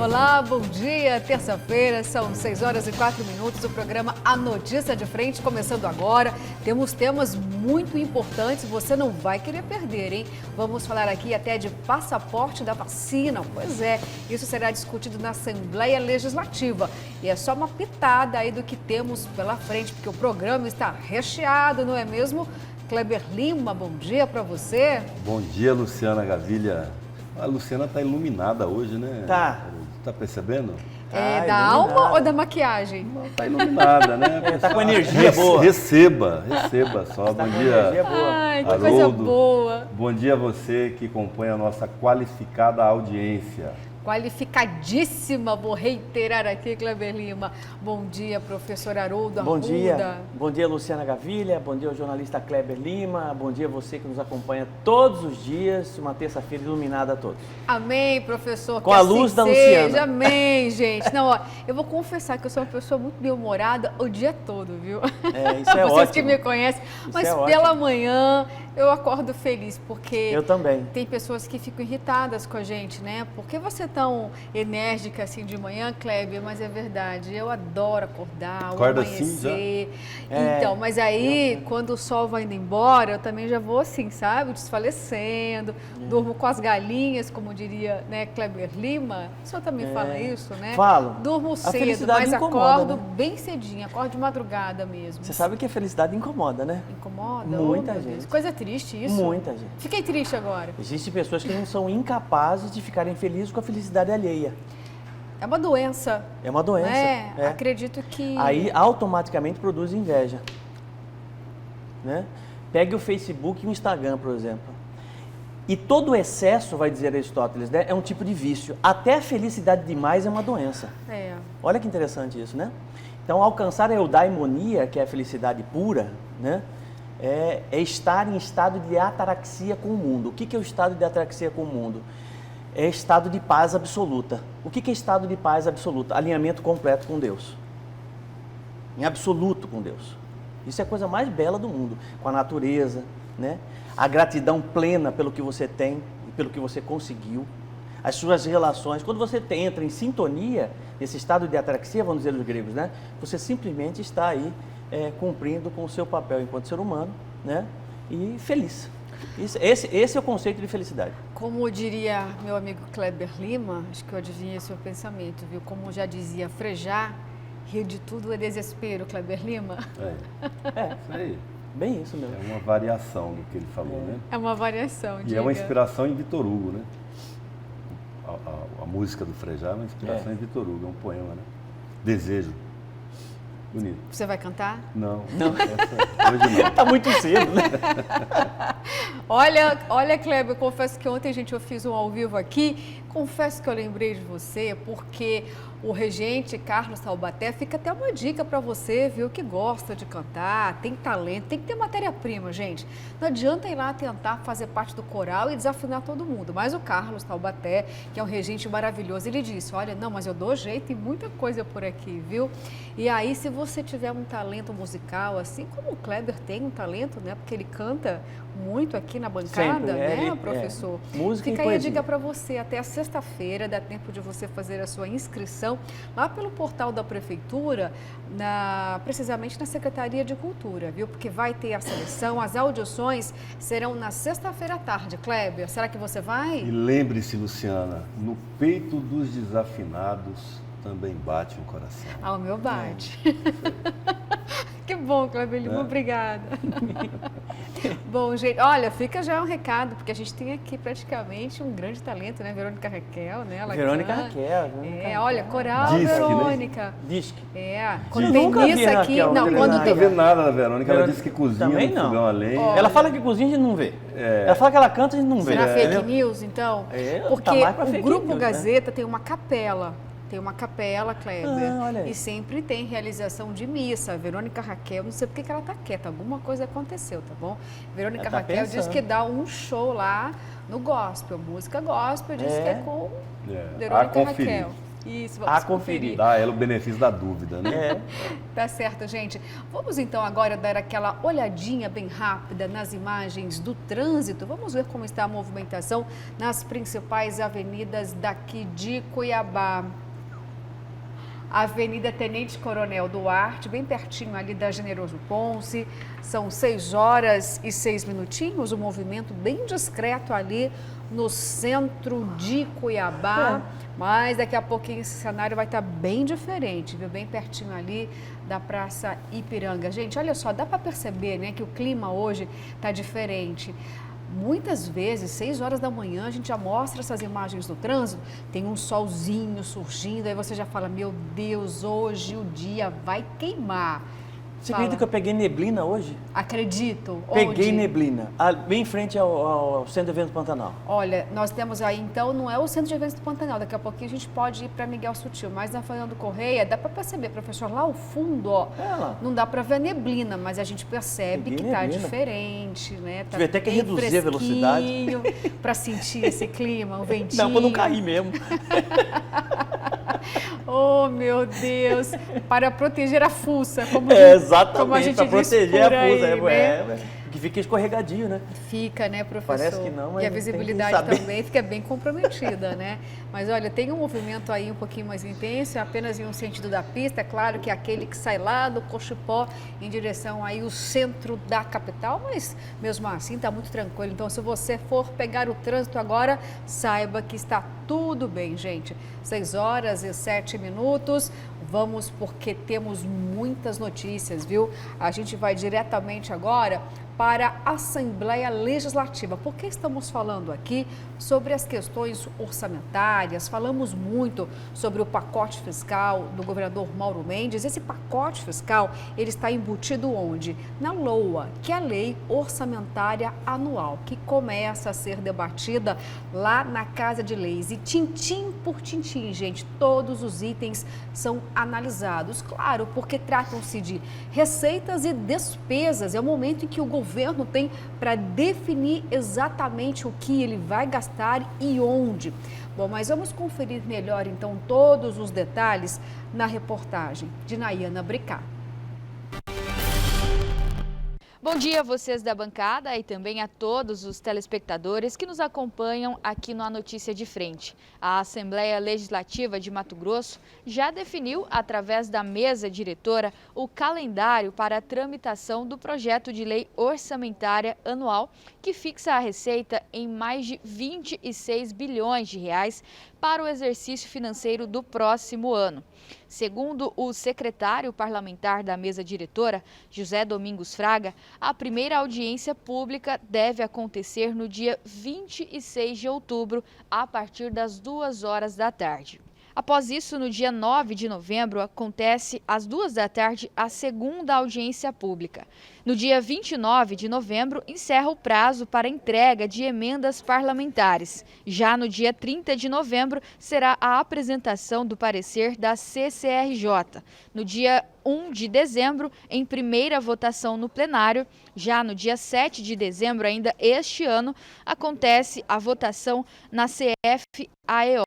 Olá, bom dia, terça-feira, são 6h04, o programa A Notícia de Frente começando agora. Temos temas muito importantes, você não vai querer perder, hein? Vamos falar aqui até de passaporte da vacina, pois é, isso será discutido na Assembleia Legislativa. E é só uma pitada aí do que temos pela frente, porque o programa está recheado, não é mesmo? Kleber Lima, bom dia para você. Bom dia, Luciana Gavilha. A Luciana está iluminada hoje, né? Tá percebendo? É da alma ou da maquiagem? Está iluminada, né? Está com energia boa. Receba só. Tá Bom com dia, energia boa. Ai, que Haroldo. coisa boa. Bom dia a você que compõe a nossa qualificada audiência. Qualificadíssima, vou reiterar aqui, Kleber Lima. Bom dia, professor Haroldo Bom Arruda. Bom dia, Luciana Gavilha. Bom dia ao jornalista Kleber Lima. Bom dia a você que nos acompanha todos os dias. Uma terça-feira iluminada a todos. Amém, professor. Com a luz da seja. Luciana. Amém, gente. Não, ó, eu vou confessar que eu sou uma pessoa muito bem-humorada o dia todo, viu? Isso é Vocês ótimo. que me conhecem. Mas é pela ótimo. manhã eu acordo feliz, porque Eu também. tem pessoas que ficam irritadas com a gente, né? Por que você é tão enérgica assim de manhã, Kleber? Mas é verdade, eu adoro acordar, Acorda o amanhecer. assim já? Então, mas aí, quando o sol vai indo embora, eu também já vou assim, sabe? Desfalecendo, durmo com as galinhas, como diria, né, Kleber Lima. O senhor também fala isso, né? Falo. Durmo A cedo, felicidade mas incomoda, acordo né? bem cedinho, acordo de madrugada mesmo. Você sabe que a felicidade incomoda, né? Incomoda? Muita Oh, meu gente. Deus. Coisa triste isso. Muita gente. Fiquei triste agora. Existem pessoas que não são incapazes de ficarem felizes com a felicidade alheia. É uma doença. É uma doença. Né? É. Acredito que... Aí automaticamente produz inveja. Né? Pegue o Facebook e o Instagram, por exemplo. E todo excesso, vai dizer Aristóteles, né, é um tipo de vício. Até a felicidade demais é uma doença. É. Olha que interessante isso, né? Então, alcançar a eudaimonia, que é a felicidade pura, né, é estar em estado de ataraxia com o mundo. O que é o estado de ataraxia com o mundo? É estado de paz absoluta. O que é estado de paz absoluta? Alinhamento completo com Deus. Em absoluto com Deus. Isso é a coisa mais bela do mundo. Com a natureza, né? A gratidão plena pelo que você tem e pelo que você conseguiu. As suas relações. Quando você entra em sintonia, nesse estado de ataraxia, vamos dizer os gregos, né? Você simplesmente está aí cumprindo com o seu papel enquanto ser humano, né? E feliz. Esse é o conceito de felicidade. Como diria meu amigo Kleber Lima, acho que eu adivinhei seu pensamento, viu? Como já dizia Frejá, rir de tudo é desespero, Kleber Lima. Isso aí. Bem isso mesmo. É uma variação do que ele falou, né? É uma variação, E é uma inspiração em Vitor Hugo, né? A música do Frejá é uma inspiração em Vitor Hugo, é um poema, né? Desejo. Bonito. Você vai cantar? Não. Hoje não. Tá muito cedo, né? Olha, Kleber, confesso que ontem, gente, eu fiz um ao vivo aqui. Confesso que eu lembrei de você, porque o regente Carlos Taubaté fica até uma dica para você, viu, que gosta de cantar, tem talento, tem que ter matéria-prima, gente. Não adianta ir lá tentar fazer parte do coral e desafinar todo mundo. Mas o Carlos Taubaté, que é um regente maravilhoso, ele disse, olha, não, mas eu dou jeito, tem muita coisa por aqui, viu? E aí, se você tiver um talento musical, assim como o Kleber tem um talento, né, porque ele canta muito aqui na bancada, Sempre, né, professor? Música Fica e aí a poesia. dica para você, até a sexta-feira, dá tempo de você fazer a sua inscrição lá pelo portal da Prefeitura, precisamente na Secretaria de Cultura, viu? Porque vai ter a seleção, as audições serão na sexta-feira à tarde. Kleber, será que você vai? E lembre-se, Luciana, no peito dos desafinados também bate um coração. Ah, o meu bate. Que bom, Kleber Lima, obrigada. Bom, gente, olha, fica já um recado, porque a gente tem aqui praticamente um grande talento, né? Verônica Raquel, né? Ela Verônica canta. Raquel. Olha, coral Disque, né? Verônica. Disque. Quando Eu tem nunca vi missa a aqui, Raquel, não, na quando Não tem... vê nada da Verônica, ela disse que cozinha Também no não. fogão a lenha. Ela fala que cozinha, a gente não vê. Ela fala que ela canta, a gente não vê. Será fake Entendeu? news, então? Porque Tá mais pra o fake Grupo news, né? Gazeta tem uma capela. Tem uma capela, Kleber, olha aí. e sempre tem realização de missa. A Verônica Raquel, não sei por que ela tá quieta, alguma coisa aconteceu, tá bom? Verônica Ela tá Raquel diz pensando. que dá um show lá no gospel, música gospel, diz que é com A Verônica conferir. Raquel. Isso, a vamos conferir. Dá a ela o benefício da dúvida, né? Tá certo, gente. Vamos então agora dar aquela olhadinha bem rápida nas imagens do trânsito. Vamos ver como está a movimentação nas principais avenidas daqui de Cuiabá. Avenida Tenente Coronel Duarte, bem pertinho ali da Generoso Ponce. São 6 horas e 6 minutinhos, um movimento bem discreto ali no centro de Cuiabá. Mas daqui a pouquinho esse cenário vai estar bem diferente, viu? Bem pertinho ali da Praça Ipiranga. Gente, olha só, dá para perceber, né, que o clima hoje está diferente. Muitas vezes, 6 horas da manhã, a gente já mostra essas imagens do trânsito, tem um solzinho surgindo, aí você já fala, meu Deus, hoje o dia vai queimar. Você acredita que eu peguei neblina hoje? Acredito. Peguei Onde? neblina, bem em frente ao Centro de Eventos Pantanal. Olha, nós temos aí, então, não é o Centro de Eventos do Pantanal, daqui a pouquinho a gente pode ir para Miguel Sutil, mas na Fernando Correia, dá para perceber, professor, lá ao fundo, ó, não dá para ver neblina, mas a gente percebe que tá diferente, né? Tá tive até que reduzir a velocidade. Para sentir esse clima, o ventinho. Não, para não cair mesmo. Oh, meu Deus, para proteger a fuça, como, exatamente, como a gente para proteger a fuça, né? Que fica escorregadio, né? Fica, né, professor? Parece que não, mas e a visibilidade também fica bem comprometida, né? Mas olha, tem um movimento aí um pouquinho mais intenso, apenas em um sentido da pista, é claro que é aquele que sai lá do Cochipó em direção aí ao centro da capital, mas mesmo assim está muito tranquilo. Então, se você for pegar o trânsito agora, saiba que está tudo bem, gente. 6 horas e 7 minutos. Vamos porque temos muitas notícias, viu? A gente vai diretamente agora para a Assembleia Legislativa. Por que estamos falando aqui sobre as questões orçamentárias? Falamos muito sobre o pacote fiscal do governador Mauro Mendes. Esse pacote fiscal, ele está embutido onde? Na LOA, que é a Lei Orçamentária Anual, que começa a ser debatida lá na Casa de Leis. E tintim por tintim, gente, todos os itens são analisados. Claro, porque tratam-se de receitas e despesas. É o momento em que o governo tem para definir exatamente o que ele vai gastar e onde. Bom, mas vamos conferir melhor então todos os detalhes na reportagem de Nayana Bricá. Bom dia a vocês da bancada e também a todos os telespectadores que nos acompanham aqui no A Notícia de Frente. A Assembleia Legislativa de Mato Grosso já definiu, através da mesa diretora, o calendário para a tramitação do projeto de lei orçamentária anual, que fixa a receita em mais de 26 bilhões de reais para o exercício financeiro do próximo ano. Segundo o secretário parlamentar da mesa diretora, José Domingos Fraga, a primeira audiência pública deve acontecer no dia 26 de outubro, a partir das 2 horas da tarde. Após isso, no dia 9 de novembro, acontece às 2 da tarde a segunda audiência pública. No dia 29 de novembro, encerra o prazo para entrega de emendas parlamentares. Já no dia 30 de novembro, será a apresentação do parecer da CCRJ. No dia 1 de dezembro, em primeira votação no plenário. Já no dia 7 de dezembro, ainda este ano, acontece a votação na CFAEO.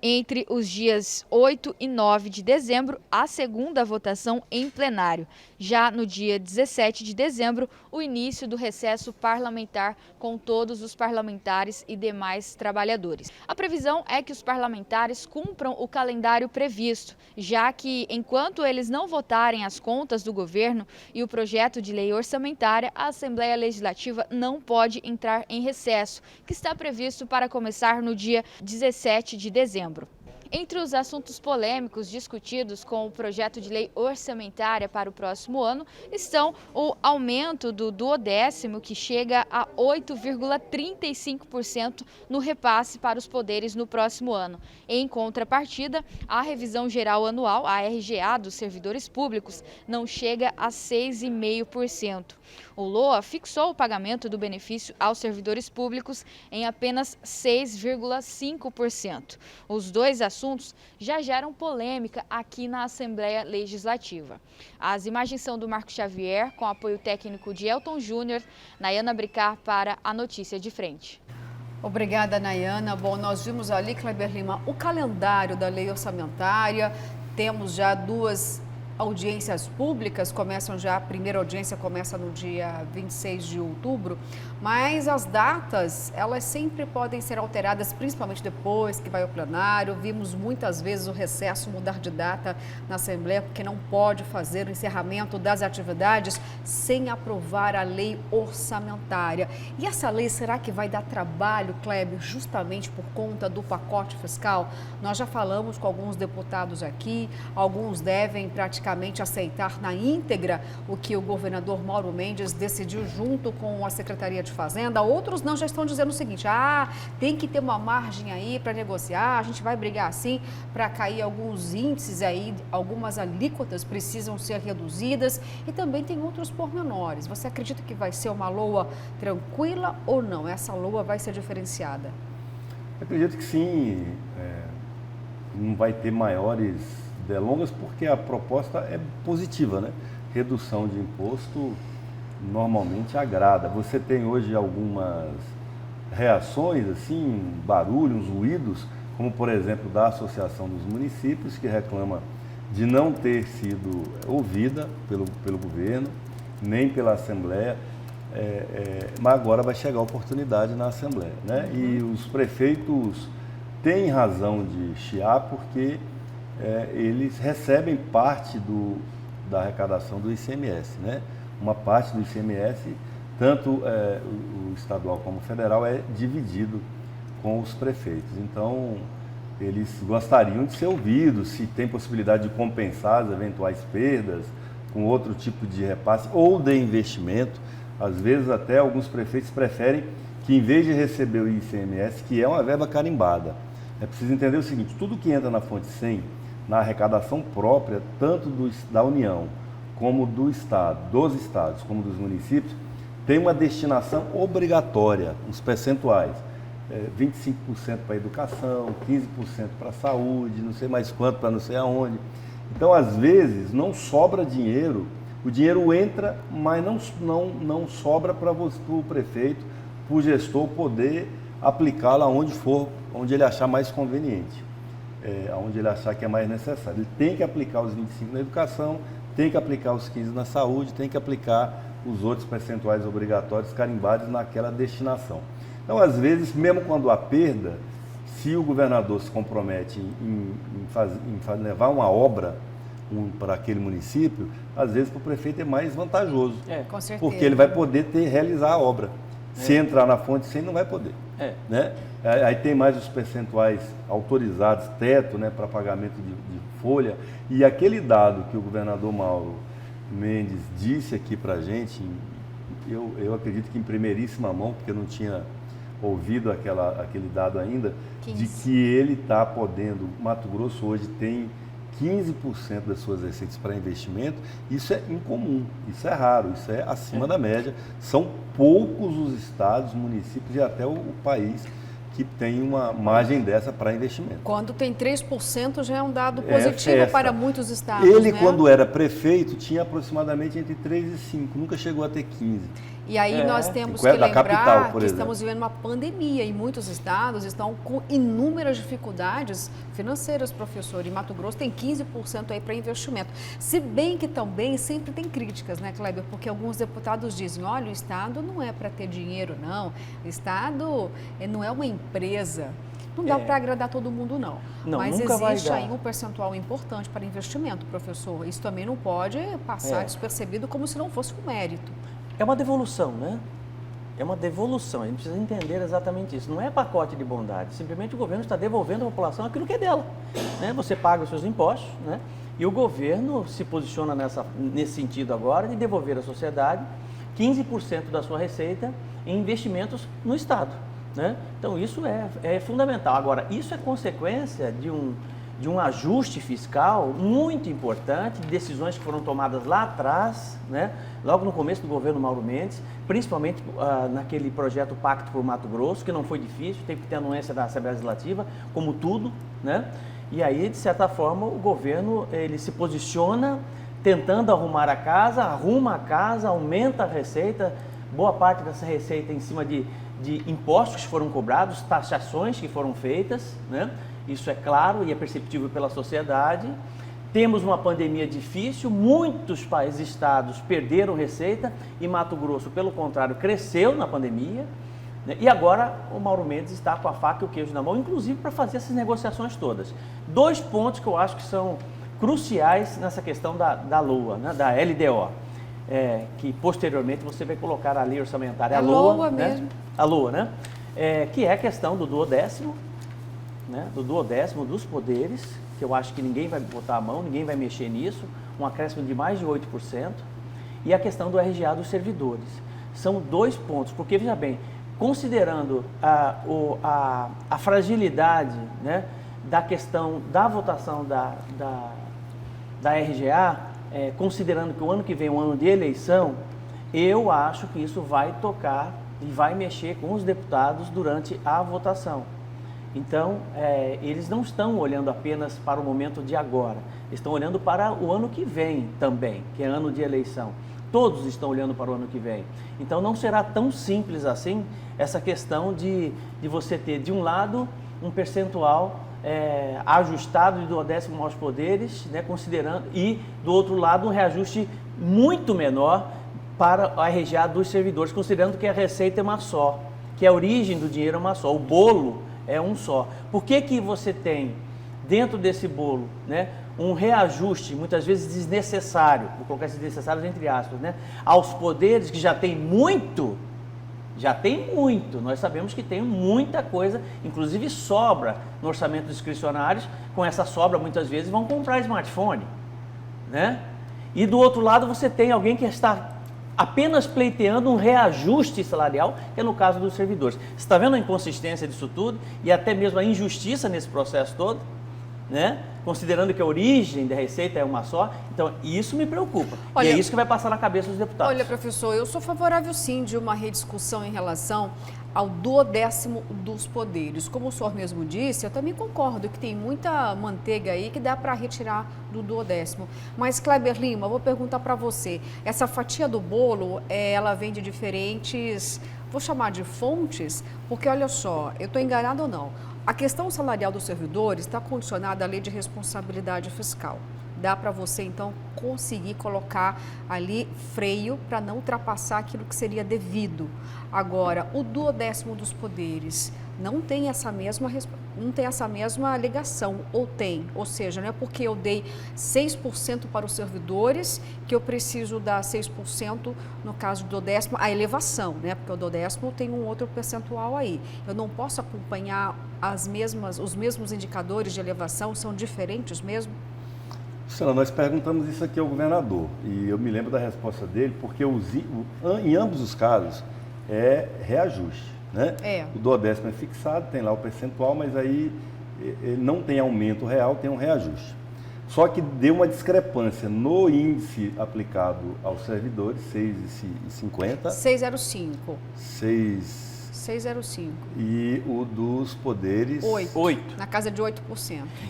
Entre os dias 8 e 9 de dezembro, a segunda votação em plenário. Já no dia 17 de dezembro, o início do recesso parlamentar com todos os parlamentares e demais trabalhadores. A previsão é que os parlamentares cumpram o calendário previsto, já que, enquanto eles não votarem as contas do governo e o projeto de lei orçamentária, a Assembleia Legislativa não pode entrar em recesso, que está previsto para começar no dia 17 de dezembro. Entre os assuntos polêmicos discutidos com o projeto de lei orçamentária para o próximo ano estão o aumento do duodécimo, que chega a 8,35% no repasse para os poderes no próximo ano. Em contrapartida, a revisão geral anual, a RGA, dos servidores públicos não chega a 6,5%. O LOA fixou o pagamento do benefício aos servidores públicos em apenas 6,5%. Os dois assuntos já geram polêmica aqui na Assembleia Legislativa. As imagens são do Marco Xavier, com apoio técnico de Elton Júnior. Nayana Bricá para a Notícia de Frente. Obrigada, Nayana. Bom, nós vimos ali, Kleber Lima, o calendário da lei orçamentária. Temos já 2 audiências públicas, a primeira audiência começa no dia 26 de outubro, mas as datas, elas sempre podem ser alteradas, principalmente depois que vai ao plenário. Vimos muitas vezes o recesso mudar de data na Assembleia, porque não pode fazer o encerramento das atividades sem aprovar a lei orçamentária. E essa lei, será que vai dar trabalho, Kleber, justamente por conta do pacote fiscal? Nós já falamos com alguns deputados aqui, alguns devem praticamente aceitar na íntegra o que o governador Mauro Mendes decidiu junto com a Secretaria de Fazenda. Outros não, já estão dizendo o seguinte: tem que ter uma margem aí para negociar, a gente vai brigar assim para cair alguns índices aí, algumas alíquotas precisam ser reduzidas e também tem outros pormenores. Você acredita que vai ser uma LOA tranquila ou não? Essa LOA vai ser diferenciada? Acredito que sim, não vai ter maiores delongas, porque a proposta é positiva, né? Redução de imposto normalmente agrada. Você tem hoje algumas reações, assim, barulho, uns ruídos, como por exemplo da Associação dos Municípios, que reclama de não ter sido ouvida pelo governo, nem pela Assembleia, mas agora vai chegar a oportunidade na Assembleia, né? E os prefeitos têm razão de chiar, porque eles recebem parte da arrecadação do ICMS, né? Uma parte do ICMS, tanto o estadual como o federal, é dividido com os prefeitos. Então, eles gostariam de ser ouvidos, se tem possibilidade de compensar as eventuais perdas com outro tipo de repasse ou de investimento. Às vezes, até alguns prefeitos preferem que, em vez de receber o ICMS, que é uma verba carimbada, é preciso entender o seguinte: tudo que entra na fonte 100, na arrecadação própria, tanto da União, como do Estado, dos estados, como dos municípios, tem uma destinação obrigatória, uns percentuais. 25% para a educação, 15% para a saúde, não sei mais quanto para não sei aonde. Então, às vezes, não sobra dinheiro, o dinheiro entra, mas não sobra para o prefeito, para o gestor poder aplicá-lo aonde for, onde ele achar mais conveniente, onde ele achar que é mais necessário. Ele tem que aplicar os 25% na educação, tem que aplicar os 15% na saúde, tem que aplicar os outros percentuais obrigatórios carimbados naquela destinação. Então, às vezes, mesmo quando há perda, se o governador se compromete em levar uma obra para aquele município, às vezes para o prefeito é mais vantajoso. Com certeza. Porque ele vai poder realizar a obra. Se entrar na fonte 100, não vai poder. Né? Aí tem mais os percentuais autorizados, teto, né, para pagamento de folha. E aquele dado que o governador Mauro Mendes disse aqui para a gente, eu acredito que em primeiríssima mão, porque eu não tinha ouvido aquele dado ainda, 15%. De que ele está podendo, Mato Grosso hoje tem 15% das suas receitas para investimento. Isso é incomum, isso é raro, isso é acima da média. São poucos os estados, municípios e até o país que tem uma margem dessa para investimento. Quando tem 3% já é um dado positivo para muitos estados. Ele, né? Quando era prefeito, tinha aproximadamente entre 3 e 5, nunca chegou a ter 15. E aí nós temos que lembrar capital, que estamos vivendo uma pandemia e muitos estados estão com inúmeras dificuldades financeiras, professor. E Mato Grosso tem 15% aí para investimento. Se bem que também sempre tem críticas, né, Kleber? Porque alguns deputados dizem: olha, o estado não é para ter dinheiro, não. O estado não é uma empresa. Não dá para agradar todo mundo, não. Mas existe aí um percentual importante para investimento, professor. Isso também não pode passar despercebido como se não fosse um mérito. É uma devolução, né? É uma devolução, a gente precisa entender exatamente isso. Não é pacote de bondade, simplesmente o governo está devolvendo à população aquilo que é dela. Né? Você paga os seus impostos, né? E o governo se posiciona nesse sentido agora de devolver à sociedade 15% da sua receita em investimentos no Estado. Né? Então isso é fundamental. Agora, isso é consequência de um ajuste fiscal muito importante, de decisões que foram tomadas lá atrás, né? Logo no começo do governo Mauro Mendes, principalmente naquele projeto Pacto por Mato Grosso, que não foi difícil, teve que ter anuência da Assembleia Legislativa, como tudo, né? E aí, de certa forma, o governo ele se posiciona tentando arrumar arruma a casa, aumenta a receita, boa parte dessa receita em cima de de impostos que foram cobrados, taxações que foram feitas, né? Isso é claro e é perceptível pela sociedade. Temos uma pandemia difícil, muitos estados perderam receita e Mato Grosso, pelo contrário, cresceu na pandemia. Né? E agora o Mauro Mendes está com a faca e o queijo na mão, inclusive para fazer essas negociações todas. 2 pontos que eu acho que são cruciais nessa questão da LOA, né? Da LDO, que posteriormente você vai colocar a lei orçamentária, a LOA, né? mesmo. A LOA, né? Que é a questão do duodécimo, né? Do duodécimo dos poderes, que eu acho que ninguém vai botar a mão, ninguém vai mexer nisso, um acréscimo de mais de 8%, e a questão do RGA dos servidores. São 2 pontos, porque, veja bem, considerando a fragilidade, né, da questão da votação da RGA, considerando que o ano que vem é um ano de eleição, eu acho que isso vai tocar e vai mexer com os deputados durante a votação. Então, eles não estão olhando apenas para o momento de agora, estão olhando para o ano que vem também, que é ano de eleição. Todos estão olhando para o ano que vem. Então, não será tão simples assim essa questão de você ter, de um lado, um percentual ajustado de duodécimo aos poderes, né, considerando, e do outro lado, um reajuste muito menor para a RGA dos servidores, considerando que a receita é uma só, que a origem do dinheiro é uma só, o bolo é um só. Por que você tem dentro desse bolo, né, um reajuste, muitas vezes desnecessário, vou colocar esses desnecessários entre aspas, né, aos poderes que já tem muito, nós sabemos que tem muita coisa, inclusive sobra no orçamento discricionários, com essa sobra muitas vezes vão comprar smartphone, né? E do outro lado você tem alguém que está apenas pleiteando um reajuste salarial, que é no caso dos servidores. Você está vendo a inconsistência disso tudo e até mesmo a injustiça nesse processo todo, né? Considerando que a origem da receita é uma só, então isso me preocupa. Olha, e é isso que vai passar na cabeça dos deputados. Olha, professor, eu sou favorável sim de uma rediscussão em relação ao duodécimo dos poderes. Como o senhor mesmo disse, eu também concordo que tem muita manteiga aí que dá para retirar do duodécimo. Mas, Kleber Lima, eu vou perguntar para você, essa fatia do bolo, ela vem de diferentes, vou chamar de fontes, porque olha só, eu estou enganada ou não? A questão salarial dos servidores está condicionada à lei de responsabilidade fiscal. Dá para você, então, conseguir colocar ali freio para não ultrapassar aquilo que seria devido. Agora, o duodécimo dos poderes não tem essa mesma alegação, ou tem? Ou seja, não é porque eu dei 6% para os servidores que eu preciso dar 6% no caso do duodécimo, a elevação, né? Porque o duodécimo tem um outro percentual aí. Eu não posso acompanhar os mesmos indicadores de elevação, são diferentes mesmo? Luciana, nós perguntamos isso aqui ao governador e eu me lembro da resposta dele, porque em ambos os casos é reajuste, né? O duodécimo é fixado, tem lá o percentual, mas aí não tem aumento real, tem um reajuste. Só que deu uma discrepância no índice aplicado aos servidores, 6,50. 6,05. 6,05. E o dos poderes... 8. Na casa de 8%.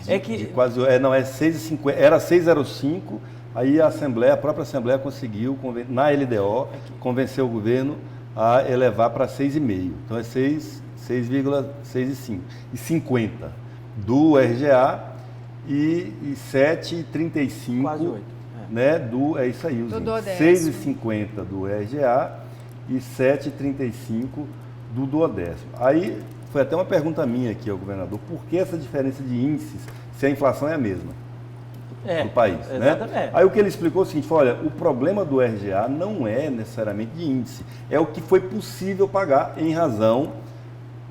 É que... Não, é 6,50. Era 6,05, aí a própria Assembleia conseguiu, na LDO, convencer o governo a elevar para 6,5. Então é 6,65. E 50 do RGA e 7,35. Quase 8. Né, é isso aí, 6,50 do RGA e 7,35 do duodécimo. Aí foi até uma pergunta minha aqui ao governador, por que essa diferença de índices se a inflação é a mesma no país? Exatamente. Né? Aí o que ele explicou é o seguinte, olha, o problema do RGA não é necessariamente de índice, é o que foi possível pagar em razão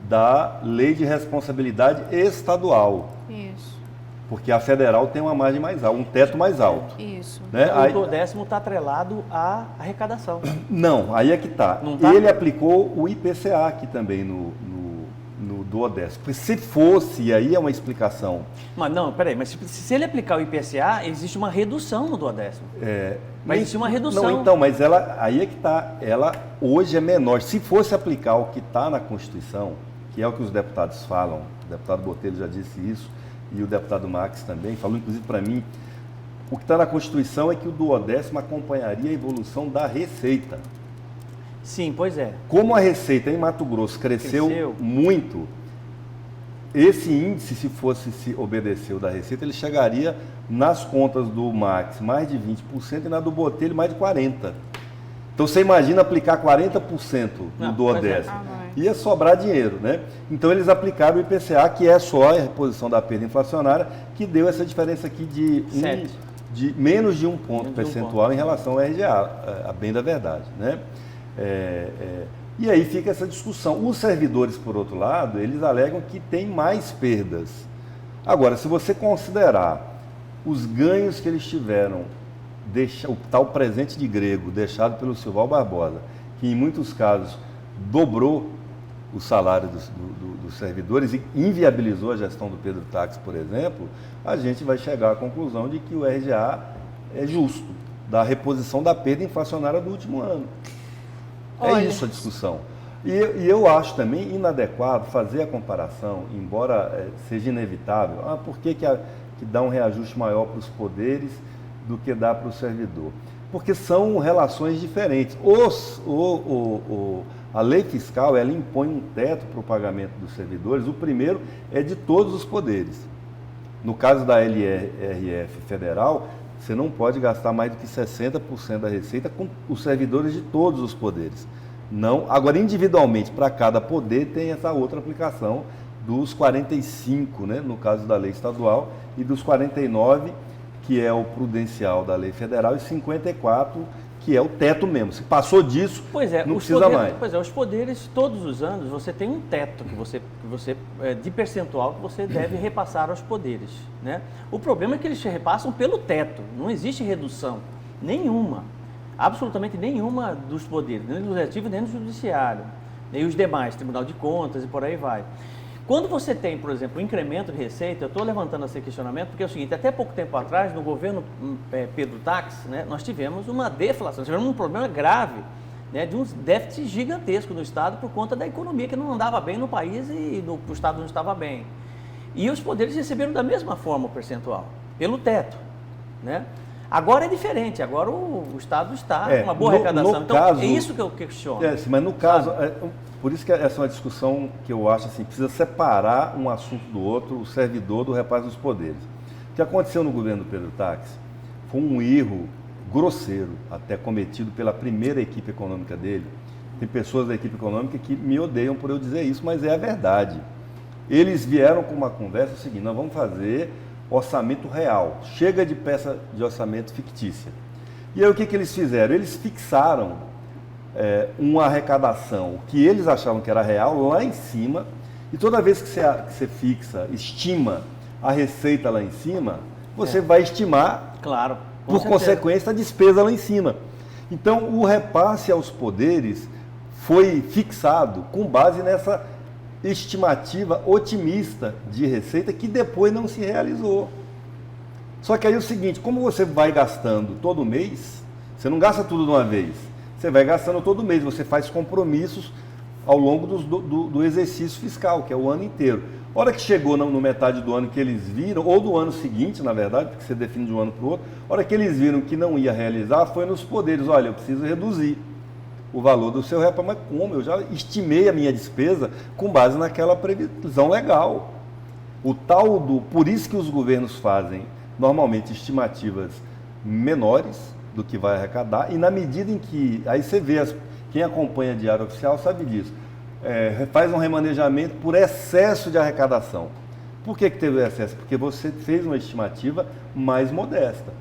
da lei de responsabilidade estadual. Isso. Porque a federal tem uma margem mais alta, um teto mais alto. Isso. Né? O duodécimo está atrelado à arrecadação. Não, aí é que está. Tá? Ele aplicou o IPCA aqui também no duodécimo. Porque se fosse, aí é uma explicação. Mas não, peraí, mas se ele aplicar o IPCA, existe uma redução no duodécimo. Mas existe uma redução. Não, então, mas aí é que está. Ela hoje é menor. Se fosse aplicar o que está na Constituição, que é o que os deputados falam, o deputado Botelho já disse isso, e o deputado Max também, falou inclusive para mim, o que está na Constituição é que o duodécimo acompanharia a evolução da receita. Sim, pois é. Como a receita em Mato Grosso cresceu muito, esse índice, se obedecer o da receita, ele chegaria nas contas do Max mais de 20% e na do Botelho mais de 40%. Então você imagina aplicar 40% no duodécimo. Ia sobrar dinheiro, né? Então eles aplicaram o IPCA, que é só a reposição da perda inflacionária, que deu essa diferença aqui de menos de um ponto percentual em relação ao RGA, a bem da verdade, né? E aí fica essa discussão. Os servidores, por outro lado, eles alegam que tem mais perdas. Agora, se você considerar os ganhos que eles tiveram, o tal presente de grego deixado pelo Silval Barbosa, que em muitos casos dobrou o salário dos servidores e inviabilizou a gestão do Pedro Táxi, por exemplo, a gente vai chegar à conclusão de que o RGA é justo, da reposição da perda inflacionária do último ano. É isso a discussão. E eu acho também inadequado fazer a comparação, embora seja inevitável, por que dá um reajuste maior para os poderes do que dá para o servidor? Porque são relações diferentes. A lei fiscal, ela impõe um teto para o pagamento dos servidores. O primeiro é de todos os poderes. No caso da LRF federal, você não pode gastar mais do que 60% da receita com os servidores de todos os poderes. Não. Agora, individualmente, para cada poder, tem essa outra aplicação dos 45, né, no caso da lei estadual, e dos 49, que é o prudencial da lei federal, e 54, que é o teto mesmo. Se passou disso, não precisa mais. Pois é, os poderes, todos os anos, você tem um teto de percentual que você deve repassar aos poderes, né? O problema é que eles repassam pelo teto, não existe redução nenhuma, absolutamente nenhuma dos poderes, nem do legislativo, nem do judiciário, nem os demais, Tribunal de Contas e por aí vai. Quando você tem, por exemplo, um incremento de receita, eu estou levantando esse questionamento porque é o seguinte, até pouco tempo atrás, no governo Pedro Táxi, né, nós tivemos uma deflação, tivemos um problema grave, né, de um déficit gigantesco no Estado por conta da economia que não andava bem no país e o Estado não estava bem. E os poderes receberam da mesma forma o percentual, pelo teto, né? Agora é diferente, agora o Estado está com uma boa arrecadação, então é isso que eu questiono. Mas no caso... Por isso que essa é uma discussão que eu acho assim, precisa separar um assunto do outro, o servidor do repasse dos poderes. O que aconteceu no governo do Pedro Táxi foi um erro grosseiro, até cometido pela primeira equipe econômica dele. Tem pessoas da equipe econômica que me odeiam por eu dizer isso, mas é a verdade. Eles vieram com uma conversa seguinte, nós vamos fazer orçamento real, chega de peça de orçamento fictícia. E aí o que eles fizeram? Eles fixaram uma arrecadação que eles achavam que era real lá em cima, e toda vez que você estima a receita lá em cima, você vai estimar, claro, por consequência, a despesa lá em cima. Então, o repasse aos poderes foi fixado com base nessa estimativa otimista de receita que depois não se realizou. Só que aí é o seguinte, como você vai gastando todo mês, você não gasta tudo de uma vez, você vai gastando todo mês, você faz compromissos ao longo do exercício fiscal, que é o ano inteiro. A hora que chegou no metade do ano que eles viram, ou do ano seguinte, na verdade, porque você define de um ano para o outro, a hora que eles viram que não ia realizar, foi nos poderes, olha, eu preciso reduzir o valor do seu repasse, mas como? Eu já estimei a minha despesa com base naquela previsão legal. Por isso que os governos fazem, normalmente, estimativas menores do que vai arrecadar, e na medida em que, aí você vê, quem acompanha Diário Oficial sabe disso, faz um remanejamento por excesso de arrecadação. Por que teve excesso? Porque você fez uma estimativa mais modesta,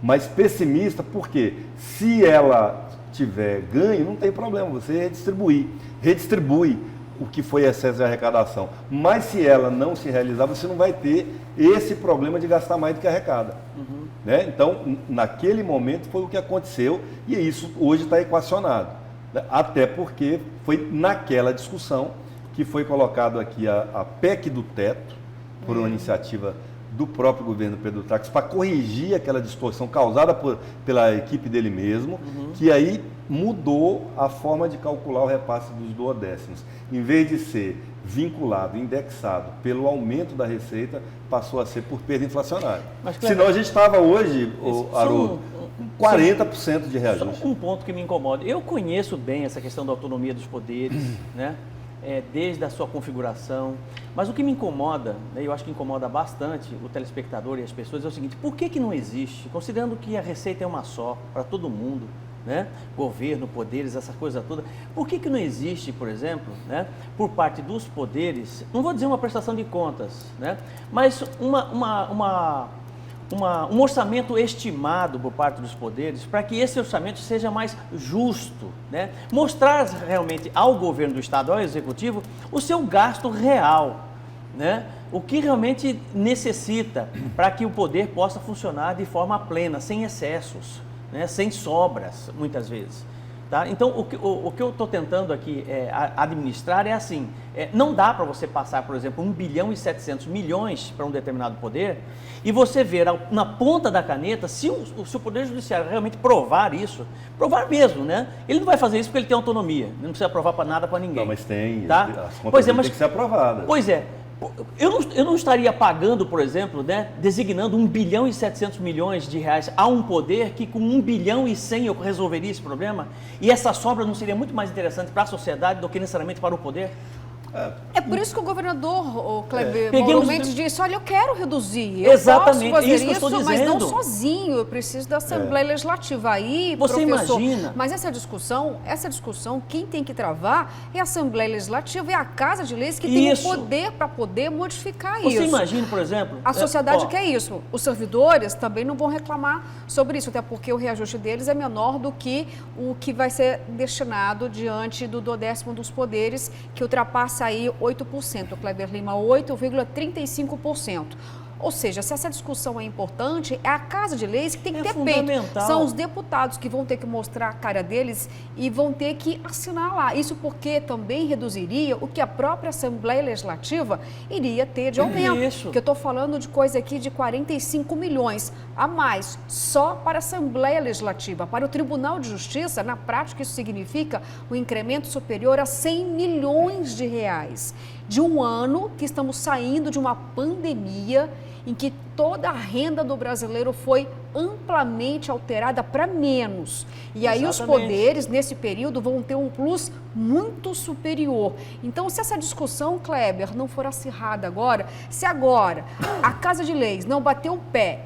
mais pessimista, porque se ela tiver ganho, não tem problema, você redistribui o que foi excesso de arrecadação. Mas se ela não se realizar, você não vai ter esse problema de gastar mais do que arrecada. Né? Então, naquele momento foi o que aconteceu e isso hoje está equacionado. Até porque foi naquela discussão que foi colocado aqui a PEC do teto, por uma iniciativa do próprio governo Pedro Táxi, para corrigir aquela distorção causada pela equipe dele mesmo, que aí mudou a forma de calcular o repasse dos duodécimos. Em vez de ser vinculado, indexado pelo aumento da receita, passou a ser por perda inflacionária. Senão a gente estava hoje, Haroldo, 40% de reajuste. Só um ponto que me incomoda. Eu conheço bem essa questão da autonomia dos poderes, né? Desde a sua configuração. Mas o que me incomoda, né, eu acho que incomoda bastante o telespectador e as pessoas, é o seguinte: por que não existe, considerando que a receita é uma só para todo mundo, né? Governo, poderes, essa coisa toda, por que não existe, por exemplo, né, por parte dos poderes, não vou dizer uma prestação de contas, né, mas um orçamento estimado por parte dos poderes, para que esse orçamento seja mais justo, né? Mostrar realmente ao governo do Estado, ao Executivo, o seu gasto real, né? O que realmente necessita para que o poder possa funcionar de forma plena, sem excessos, né? Sem sobras, muitas vezes. Tá? Então, o que eu estou tentando aqui administrar é assim, não dá para você passar, por exemplo, 1 bilhão e 700 milhões para um determinado poder e você ver na ponta da caneta, se o Poder Judiciário realmente provar isso, provar mesmo, né? Ele não vai fazer isso porque ele tem autonomia, ele não precisa provar para nada para ninguém. Não, mas tem, tá? As contas têm que ser aprovadas. Pois é. Eu não estaria pagando, por exemplo, né, designando 1 bilhão e 700 milhões de reais a um poder que com 1 bilhão e 100 eu resolveria esse problema? E essa sobra não seria muito mais interessante para a sociedade do que necessariamente para o poder? É por isso que o governador, Kleber Mauro Mendes, disse: olha, eu quero reduzir, exatamente, posso fazer isso que eu estou dizendo. Mas não sozinho, eu preciso da Assembleia Legislativa. Aí, você professor, imagina? Mas essa discussão, quem tem que travar é a Assembleia Legislativa, é a Casa de Leis que tem o poder para poder modificar isso. Você imagina, por exemplo... A sociedade quer isso. Os servidores também não vão reclamar sobre isso, até porque o reajuste deles é menor do que o que vai ser destinado diante do 10º dos poderes, que ultrapassa aí 8%, Kleber Lima, 8,35%. Ou seja, se essa discussão é importante, é a Casa de Leis que tem que ter peito. São os deputados que vão ter que mostrar a cara deles e vão ter que assinar lá. Isso porque também reduziria o que a própria Assembleia Legislativa iria ter de aumento. Isso. Porque eu estou falando de coisa aqui de 45 milhões a mais, só para a Assembleia Legislativa. Para o Tribunal de Justiça, na prática, isso significa um incremento superior a 100 milhões de reais. De um ano que estamos saindo de uma pandemia em que toda a renda do brasileiro foi amplamente alterada para menos. E aí os poderes, nesse período, vão ter um plus muito superior. Então, se essa discussão, Kleber, não for acirrada agora, se agora a Casa de Leis não bater o pé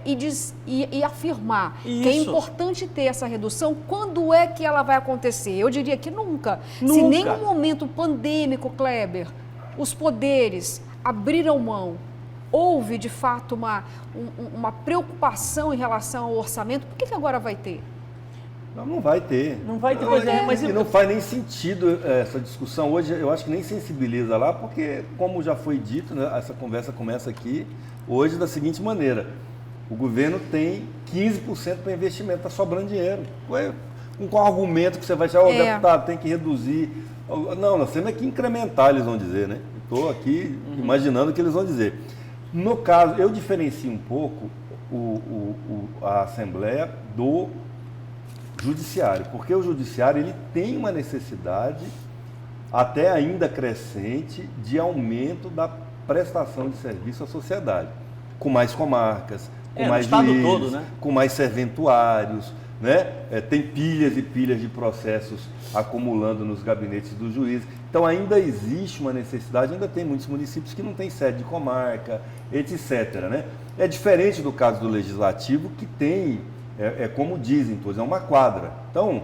e afirmar que é importante ter essa redução, quando é que ela vai acontecer? Eu diria que nunca. Se nem no momento pandêmico, Kleber, os poderes abriram mão, houve de fato uma preocupação em relação ao orçamento, por que agora vai ter? Não vai ter. Não vai ter, pois é. Mas não faz nem sentido essa discussão hoje, eu acho que nem sensibiliza lá, porque, como já foi dito, né, essa conversa começa aqui hoje da seguinte maneira: o governo tem 15% para investimento, está sobrando dinheiro. Com qual argumento que você vai achar, deputado, tem que reduzir? Não, nós temos que incrementar, eles vão dizer, né? Estou aqui imaginando o que eles vão dizer. No caso, eu diferencio um pouco a Assembleia do Judiciário, porque o Judiciário ele tem uma necessidade, até ainda crescente, de aumento da prestação de serviço à sociedade, com mais comarcas, com mais juízes, todo, né? Com mais serventuários, né? Tem pilhas e pilhas de processos acumulando nos gabinetes do juiz. Então ainda existe uma necessidade, ainda tem muitos municípios que não têm sede de comarca, etc. Né? É diferente do caso do Legislativo, que tem, como dizem todos, é uma quadra. Então,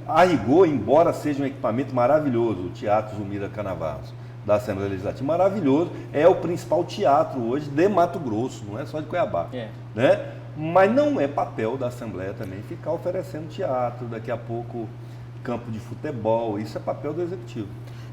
a rigor, embora seja um equipamento maravilhoso, o Teatro Zulmira Canavarros, da Assembleia Legislativa, maravilhoso, é o principal teatro hoje de Mato Grosso, não é só de Cuiabá. Né? Mas não é papel da Assembleia também ficar oferecendo teatro, daqui a pouco campo de futebol, isso é papel do Executivo.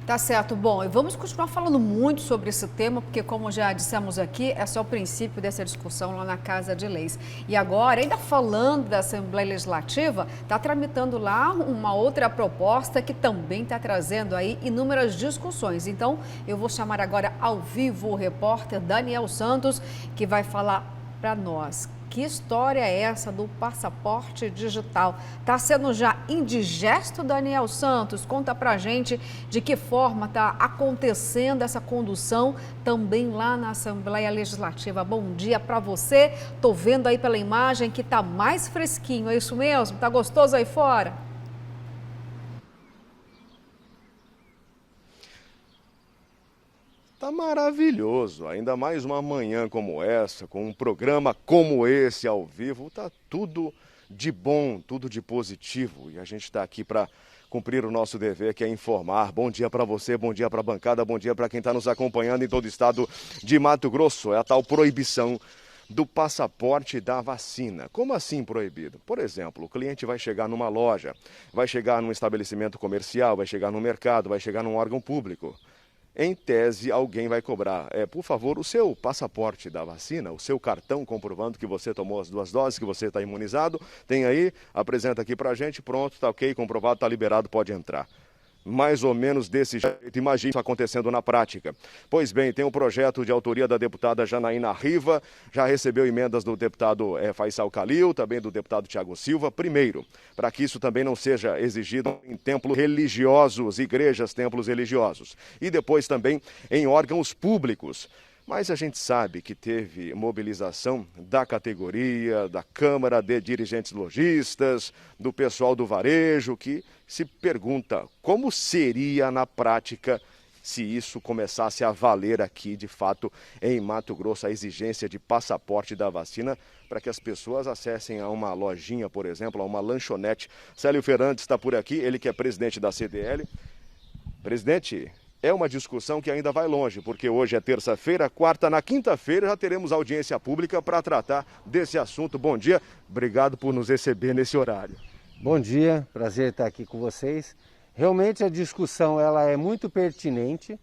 Tá certo. Bom, e vamos continuar falando muito sobre esse tema, porque como já dissemos aqui, é só o princípio dessa discussão lá na Casa de Leis. E agora, ainda falando da Assembleia Legislativa, está tramitando lá uma outra proposta que também está trazendo aí inúmeras discussões. Então, eu vou chamar agora ao vivo o repórter Daniel Santos, que vai falar para nós. Que história é essa do passaporte digital? Está sendo já indigesto, Daniel Santos? Conta pra gente de que forma está acontecendo essa condução também lá na Assembleia Legislativa. Bom dia para você. Tô vendo aí pela imagem que tá mais fresquinho, é isso mesmo? Tá gostoso aí fora? Tá maravilhoso, ainda mais uma manhã como essa, com um programa como esse ao vivo, tá tudo de bom, tudo de positivo. E a gente está aqui para cumprir o nosso dever, que é informar. Bom dia para você, bom dia para a bancada, bom dia para quem está nos acompanhando em todo o estado de Mato Grosso. É a tal proibição do passaporte da vacina. Como assim proibido? Por exemplo, o cliente vai chegar numa loja, vai chegar num estabelecimento comercial, vai chegar no mercado, vai chegar num órgão público. Em tese, alguém vai cobrar, por favor, o seu passaporte da vacina, o seu cartão comprovando que você tomou as 2 doses, que você está imunizado, tem aí, apresenta aqui pra gente, pronto, tá ok, comprovado, tá liberado, pode entrar. Mais ou menos desse jeito, imagine isso acontecendo na prática. Pois bem, tem um projeto de autoria da deputada Janaína Riva, já recebeu emendas do deputado Faisal Khalil, também do deputado Tiago Silva. Primeiro, para que isso também não seja exigido em templos religiosos, igrejas, templos religiosos. E depois também em órgãos públicos. Mas a gente sabe que teve mobilização da categoria, da Câmara de Dirigentes Lojistas, do pessoal do varejo, que se pergunta como seria na prática se isso começasse a valer aqui, de fato, em Mato Grosso, a exigência de passaporte da vacina para que as pessoas acessem a uma lojinha, por exemplo, a uma lanchonete. Célio Ferrantes está por aqui, ele que é presidente da CDL. Presidente, é uma discussão que ainda vai longe, porque hoje é terça-feira, quarta, na quinta-feira já teremos audiência pública para tratar desse assunto. Bom dia, obrigado por nos receber nesse horário. Bom dia, prazer estar aqui com vocês. Realmente a discussão ela é muito pertinente,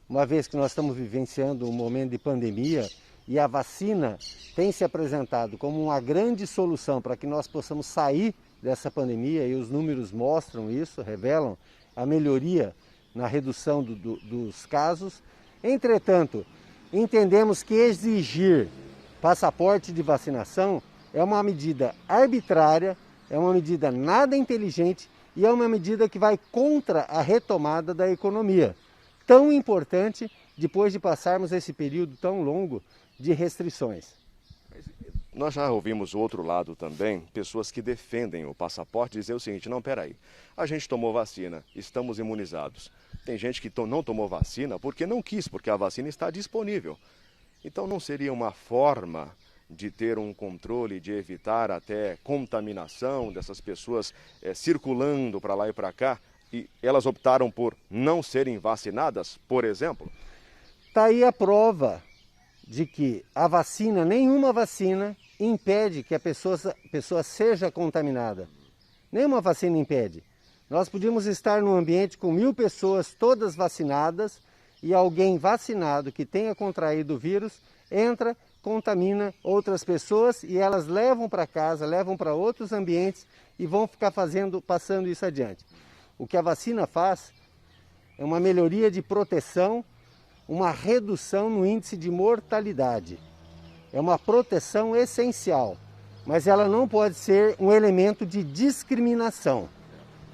uma vez que nós estamos vivenciando um momento de pandemia e a vacina tem se apresentado como uma grande solução para que nós possamos sair dessa pandemia, e os números mostram isso, revelam a melhoria na redução dos casos. Entretanto, entendemos que exigir passaporte de vacinação é uma medida arbitrária, é uma medida nada inteligente e é uma medida que vai contra a retomada da economia, tão importante depois de passarmos esse período tão longo de restrições. Nós já ouvimos o outro lado também, pessoas que defendem o passaporte, dizer o seguinte: não, peraí, a gente tomou vacina, estamos imunizados. Tem gente que não tomou vacina porque não quis, porque a vacina está disponível. Então não seria uma forma de ter um controle, de evitar até contaminação dessas pessoas circulando para lá e para cá, e elas optaram por não serem vacinadas, por exemplo? Está aí a prova de que a vacina, nenhuma vacina impede que a pessoa seja contaminada. Nenhuma vacina impede. Nós podíamos estar num ambiente com 1000 pessoas todas vacinadas e alguém vacinado que tenha contraído o vírus entra, contamina outras pessoas e elas levam para casa, levam para outros ambientes e vão ficar passando isso adiante. O que a vacina faz é uma melhoria de proteção, uma redução no índice de mortalidade. É uma proteção essencial, mas ela não pode ser um elemento de discriminação.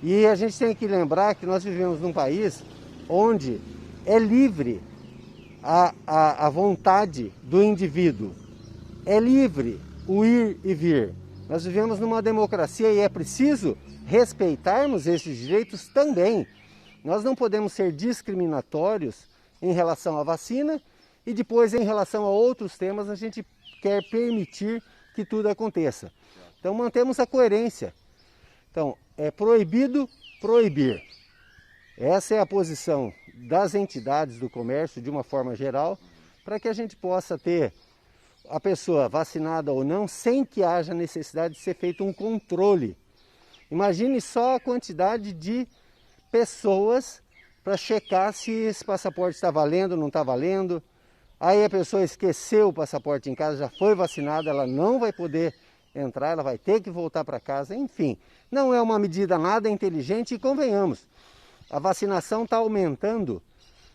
E a gente tem que lembrar que nós vivemos num país onde é livre a vontade do indivíduo. É livre o ir e vir. Nós vivemos numa democracia e é preciso respeitarmos esses direitos também. Nós não podemos ser discriminatórios em relação à vacina e depois em relação a outros temas a gente quer permitir que tudo aconteça. Então mantemos a coerência. Então é proibido proibir. Essa é a posição das entidades do comércio de uma forma geral, para que a gente possa ter a pessoa vacinada ou não, sem que haja necessidade de ser feito um controle. Imagine só a quantidade de pessoas para checar se esse passaporte está valendo ou não está valendo. Aí a pessoa esqueceu o passaporte em casa, já foi vacinada, ela não vai poder entrar, ela vai ter que voltar para casa. Enfim, não é uma medida nada inteligente e convenhamos, a vacinação está aumentando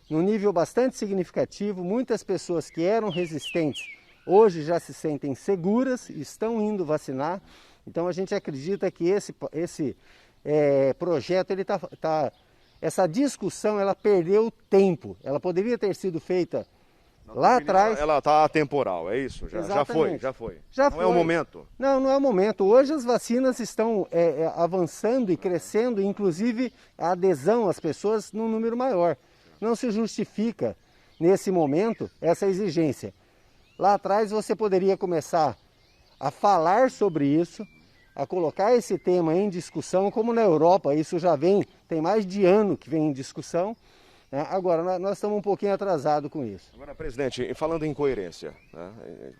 num nível bastante significativo. Muitas pessoas que eram resistentes hoje já se sentem seguras, estão indo vacinar. Então a gente acredita que esse projeto, essa discussão, ela perdeu tempo. Ela poderia ter sido feita lá atrás. Ela está atemporal, é isso? Já foi. Não é o momento? Não é o momento. Hoje as vacinas estão avançando e crescendo, inclusive a adesão às pessoas num número maior. Não se justifica, nesse momento, essa exigência. Lá atrás você poderia começar a falar sobre isso, a colocar esse tema em discussão, como na Europa, isso já tem mais de ano que vem em discussão. Agora, nós estamos um pouquinho atrasados com isso. Agora, presidente, falando em coerência, né,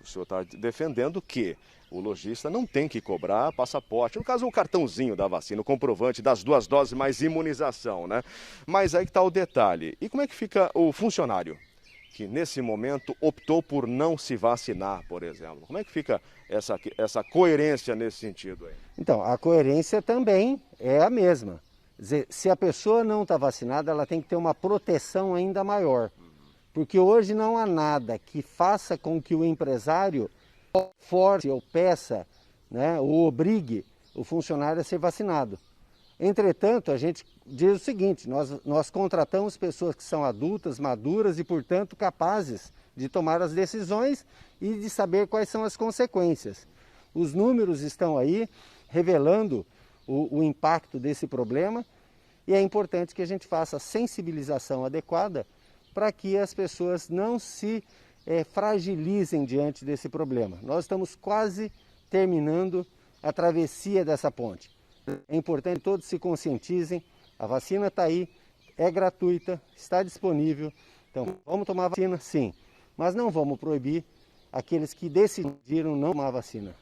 o senhor está defendendo que o lojista não tem que cobrar passaporte, no caso o cartãozinho da vacina, o comprovante das 2 doses mais imunização, né? Mas aí que está o detalhe. E como é que fica o funcionário que nesse momento optou por não se vacinar, por exemplo? Como é que fica essa coerência nesse sentido aí? Então, a coerência também é a mesma. Quer dizer, se a pessoa não está vacinada, ela tem que ter uma proteção ainda maior. Porque hoje não há nada que faça com que o empresário force ou peça, né, ou obrigue o funcionário a ser vacinado. Entretanto, a gente diz o seguinte, nós contratamos pessoas que são adultas, maduras e, portanto, capazes de tomar as decisões e de saber quais são as consequências. Os números estão aí revelando o impacto desse problema e é importante que a gente faça a sensibilização adequada para que as pessoas não se fragilizem diante desse problema. Nós estamos quase terminando a travessia dessa ponte. É importante que todos se conscientizem, a vacina está aí, é gratuita, está disponível, então vamos tomar vacina sim, mas não vamos proibir aqueles que decidiram não tomar vacina.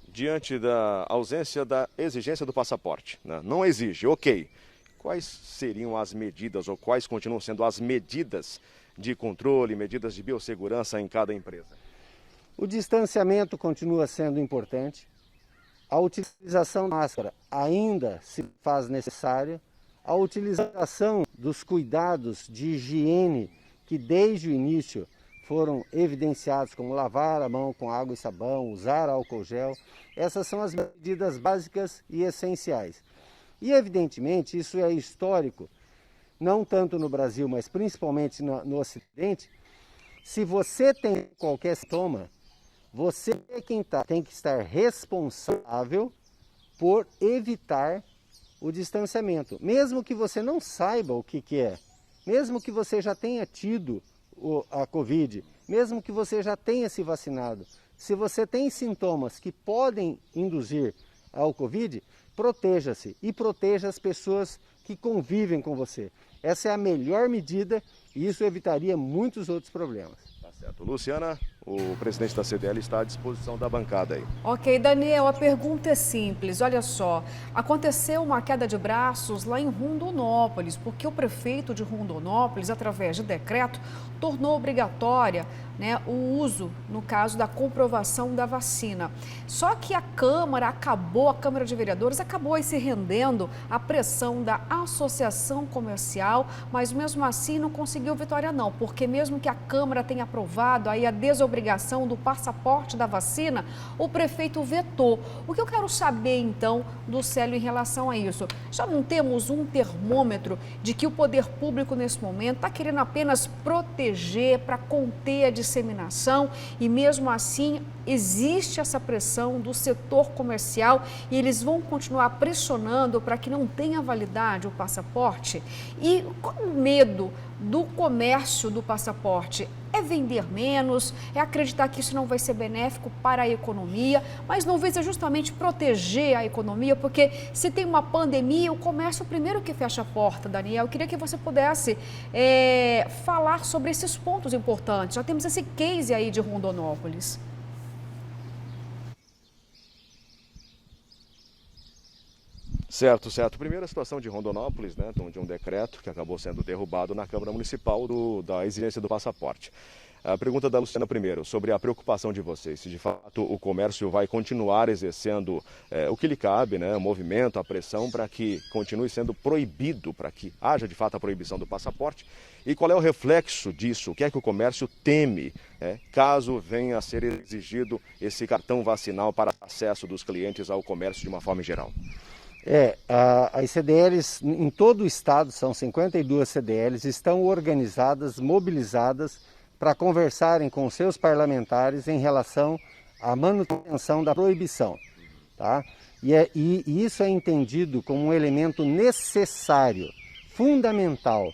Diante da ausência da exigência do passaporte, né? Não exige, ok. Quais seriam as medidas ou quais continuam sendo as medidas de controle, medidas de biossegurança em cada empresa? O distanciamento continua sendo importante, a utilização da máscara ainda se faz necessária, a utilização dos cuidados de higiene que desde o início foram evidenciados, como lavar a mão com água e sabão, usar álcool gel, essas são as medidas básicas e essenciais. E evidentemente isso é histórico, não tanto no Brasil, mas principalmente no Ocidente. Se você tem qualquer sintoma, você é quem tem que estar responsável por evitar o distanciamento. Mesmo que você não saiba o que é, mesmo que você já tenha tido a Covid, mesmo que você já tenha se vacinado, se você tem sintomas que podem induzir ao Covid, proteja-se e proteja as pessoas que convivem com você. Essa é a melhor medida e isso evitaria muitos outros problemas. Tá certo. Luciana, o presidente da CDL está à disposição da bancada aí. Ok, Daniel, a pergunta é simples. Olha só, aconteceu uma queda de braços lá em Rondonópolis, porque o prefeito de Rondonópolis, através de decreto, tornou obrigatória, né, o uso, no caso da comprovação da vacina. Só que a Câmara de Vereadores acabou aí se rendendo à pressão da Associação Comercial, mas mesmo assim não conseguiu vitória não, porque mesmo que a Câmara tenha aprovado aí a desobrigação do passaporte da vacina, o prefeito vetou. O que eu quero saber então do Célio em relação a isso? Já não temos um termômetro de que o poder público nesse momento está querendo apenas proteger, para conter a disseminação e mesmo assim existe essa pressão do setor comercial e eles vão continuar pressionando para que não tenha validade o passaporte? E qual o medo do comércio do passaporte? É vender menos, é acreditar que isso não vai ser benéfico para a economia, mas não visa justamente proteger a economia, porque se tem uma pandemia, o comércio é o primeiro que fecha a porta, Daniel. Eu queria que você pudesse falar sobre esses pontos importantes. Já temos esse case aí de Rondonópolis. Certo. Primeiro, a situação de Rondonópolis, né, de um decreto que acabou sendo derrubado na Câmara Municipal da exigência do passaporte. A pergunta da Luciana primeiro, sobre a preocupação de vocês, se de fato o comércio vai continuar exercendo o que lhe cabe, né, o movimento, a pressão para que continue sendo proibido, para que haja de fato a proibição do passaporte, e qual é o reflexo disso, o que é que o comércio teme, caso venha a ser exigido esse cartão vacinal para acesso dos clientes ao comércio de uma forma geral? As CDLs em todo o estado, são 52 CDLs, estão organizadas, mobilizadas para conversarem com seus parlamentares em relação à manutenção da proibição. Tá? E isso é entendido como um elemento necessário, fundamental,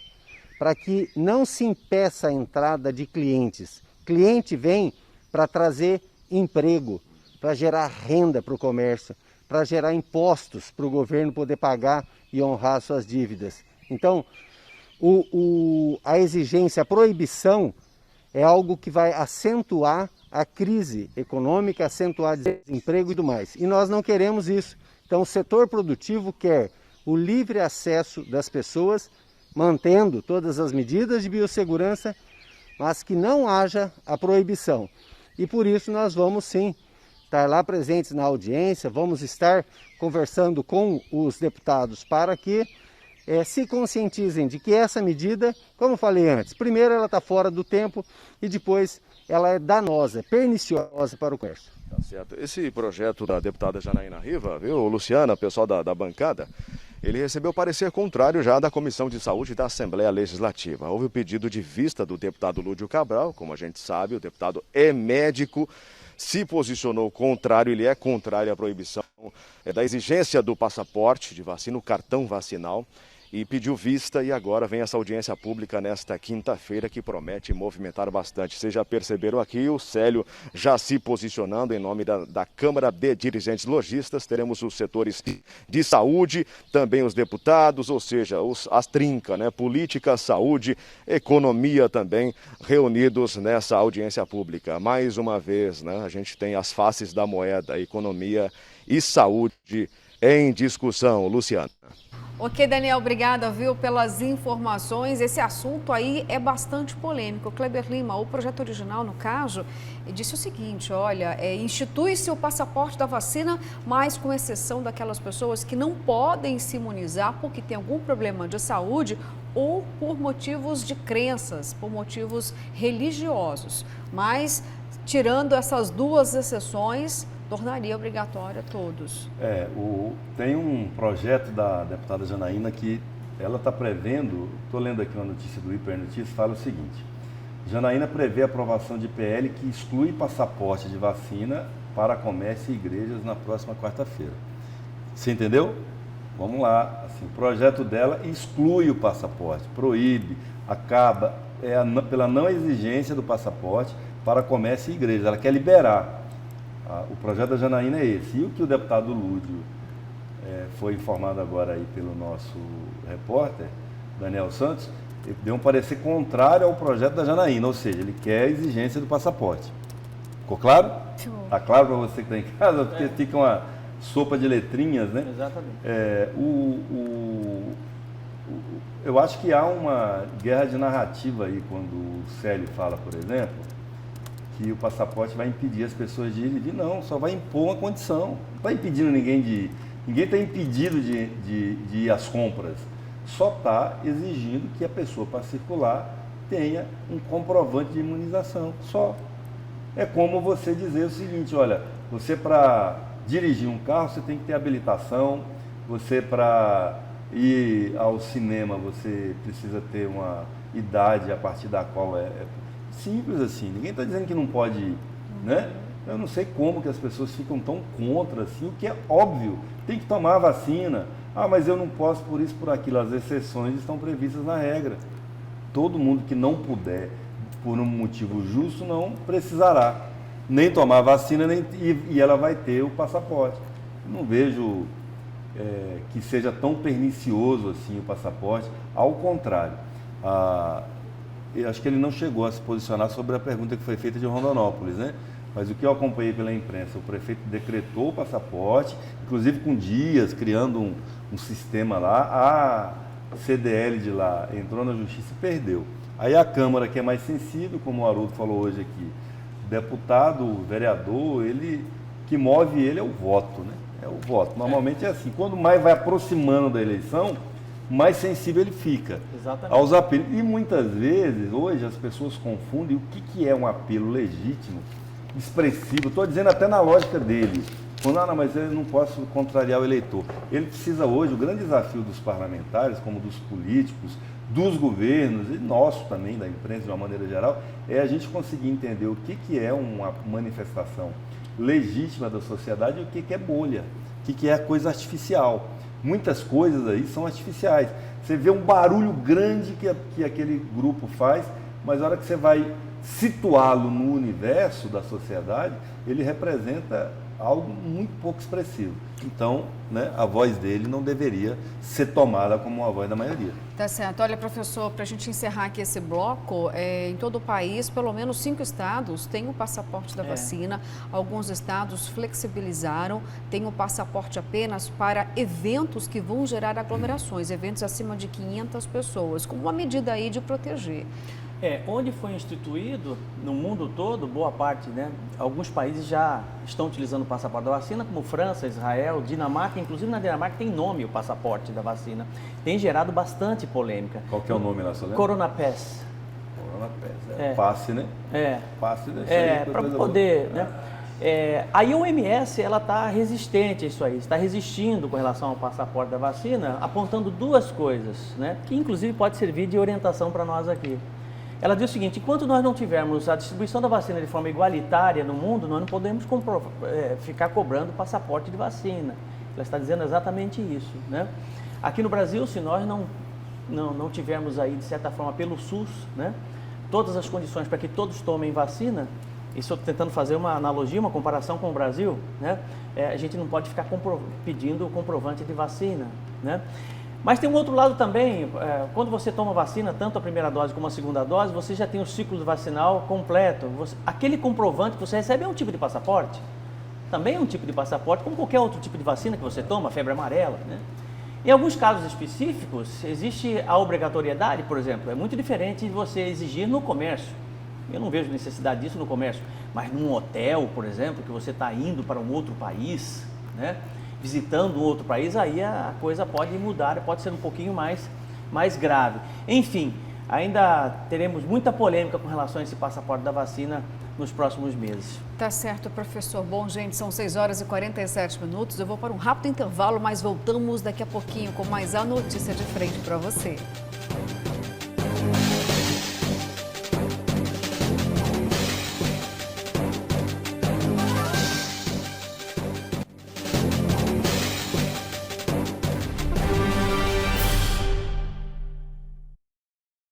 para que não se impeça a entrada de clientes. Cliente vem para trazer emprego, para gerar renda para o comércio, para gerar impostos para o governo poder pagar e honrar suas dívidas. Então, a exigência, a proibição é algo que vai acentuar a crise econômica, acentuar desemprego e tudo mais. E nós não queremos isso. Então, o setor produtivo quer o livre acesso das pessoas, mantendo todas as medidas de biossegurança, mas que não haja a proibição. E por isso nós vamos sim estar lá presentes na audiência, vamos estar conversando com os deputados para que se conscientizem de que essa medida, como eu falei antes, primeiro ela está fora do tempo e depois ela é danosa, perniciosa para o comércio. Tá certo. Esse projeto da deputada Janaína Riva, viu, Luciana, pessoal da bancada, ele recebeu parecer contrário já da Comissão de Saúde da Assembleia Legislativa. Houve o pedido de vista do deputado Lúdio Cabral, como a gente sabe, o deputado é médico, se posicionou contrário, ele é contrário à proibição da exigência do passaporte de vacina, o cartão vacinal, e pediu vista, e agora vem essa audiência pública nesta quinta-feira que promete movimentar bastante. Vocês já perceberam aqui, o Célio já se posicionando em nome da Câmara de Dirigentes Lojistas, teremos os setores de saúde, também os deputados, ou seja, as trincas, né? Política, saúde, economia também, reunidos nessa audiência pública. Mais uma vez, né, a gente tem as faces da moeda, economia e saúde em discussão. Luciana. Ok, Daniel, obrigada, viu, pelas informações. Esse assunto aí é bastante polêmico. Kleber Lima, o projeto original, no caso, disse o seguinte, olha, institui-se o passaporte da vacina, mas com exceção daquelas pessoas que não podem se imunizar porque tem algum problema de saúde ou por motivos de crenças, por motivos religiosos. Mas, tirando essas duas exceções, tornaria obrigatório a todos. Tem um projeto da deputada Janaína que ela está prevendo, estou lendo aqui uma notícia do Hiper Notícias, fala o seguinte: Janaína prevê a aprovação de PL que exclui passaporte de vacina para comércio e igrejas na próxima quarta-feira. Você entendeu? Vamos lá. Assim, o projeto dela exclui o passaporte, proíbe, acaba pela não exigência do passaporte para comércio e igrejas. Ela quer liberar. O projeto da Janaína é esse. E o que o deputado Lúdio foi informado agora aí pelo nosso repórter, Daniel Santos, ele deu um parecer contrário ao projeto da Janaína, ou seja, ele quer a exigência do passaporte. Ficou claro? Está claro para você que está em casa? Porque fica uma sopa de letrinhas, né? Exatamente. Eu acho que há uma guerra de narrativa aí quando o Célio fala, por exemplo, que o passaporte vai impedir as pessoas de ir e vir. Não, só vai impor uma condição. Não está impedindo ninguém de ir. Ninguém está impedido de ir às compras. Só está exigindo que a pessoa, para circular, tenha um comprovante de imunização. Só. É como você dizer o seguinte, olha, você para dirigir um carro, você tem que ter habilitação, você para ir ao cinema, você precisa ter uma idade a partir da qual simples assim, ninguém está dizendo que não pode ir, né? Eu não sei como que as pessoas ficam tão contra assim, o que é óbvio, tem que tomar a vacina. Ah, mas eu não posso por isso, por aquilo, as exceções estão previstas na regra. Todo mundo que não puder, por um motivo justo, não precisará nem tomar a vacina, e ela vai ter o passaporte. Não vejo que seja tão pernicioso assim o passaporte, ao contrário. Eu acho que ele não chegou a se posicionar sobre a pergunta que foi feita de Rondonópolis, né? Mas o que eu acompanhei pela imprensa, o prefeito decretou o passaporte, inclusive com dias, criando um sistema lá. A CDL de lá entrou na justiça e perdeu. Aí a Câmara, que é mais sensível, como o Haroldo falou hoje aqui, deputado, vereador, ele que move ele é o voto, né? É o voto. Normalmente é assim, quando mais vai aproximando da eleição, mais sensível ele fica. Exatamente. Aos apelos. E muitas vezes, hoje, as pessoas confundem o que é um apelo legítimo, expressivo. Estou dizendo até na lógica dele. Quando, não, mas eu não posso contrariar o eleitor. Ele precisa hoje, o grande desafio dos parlamentares, como dos políticos, dos governos e nosso também, da imprensa de uma maneira geral, é a gente conseguir entender o que é uma manifestação legítima da sociedade e o que é bolha, o que é coisa artificial. Muitas coisas aí são artificiais. Você vê um barulho grande que aquele grupo faz, mas a hora que você vai situá-lo no universo da sociedade, ele representa algo muito pouco expressivo. Então, né, a voz dele não deveria ser tomada como a voz da maioria. Tá certo. Olha, professor, para a gente encerrar aqui esse bloco, em todo o país, pelo menos 5 estados têm o passaporte da vacina. Alguns estados flexibilizaram, têm o passaporte apenas para eventos que vão gerar aglomerações, eventos acima de 500 pessoas, como uma medida aí de proteger. Onde foi instituído, no mundo todo, boa parte, né? Alguns países já estão utilizando o passaporte da vacina, como França, Israel, Dinamarca. Inclusive na Dinamarca tem nome o passaporte da vacina. Tem gerado bastante polêmica. Qual que é o nome lá, Solano? Coronapass. Coronapass, passe, né? Passe desse aí. Para poder, né? A OMS, ela está resistente a isso aí, está resistindo com relação ao passaporte da vacina, apontando duas coisas, né? Que inclusive pode servir de orientação para nós aqui. Ela diz o seguinte: enquanto nós não tivermos a distribuição da vacina de forma igualitária no mundo, nós não podemos ficar cobrando passaporte de vacina. Ela está dizendo exatamente isso, né? Aqui no Brasil, se nós não tivermos aí, de certa forma, pelo SUS, né, todas as condições para que todos tomem vacina, isso eu estou tentando fazer uma analogia, uma comparação com o Brasil, né? A gente não pode ficar pedindo o comprovante de vacina, né? Mas tem um outro lado também, quando você toma vacina, tanto a primeira dose como a segunda dose, você já tem o ciclo vacinal completo. Aquele comprovante que você recebe é um tipo de passaporte, também é um tipo de passaporte, como qualquer outro tipo de vacina que você toma, febre amarela, né? Em alguns casos específicos, existe a obrigatoriedade, por exemplo, é muito diferente de você exigir no comércio. Eu não vejo necessidade disso no comércio, mas num hotel, por exemplo, que você está indo para um outro país, né? Visitando um outro país, aí a coisa pode mudar, pode ser um pouquinho mais grave. Enfim, ainda teremos muita polêmica com relação a esse passaporte da vacina nos próximos meses. Tá certo, professor. Bom, gente, são 6 horas e 47 minutos. Eu vou para um rápido intervalo, mas voltamos daqui a pouquinho com mais a notícia de frente para você.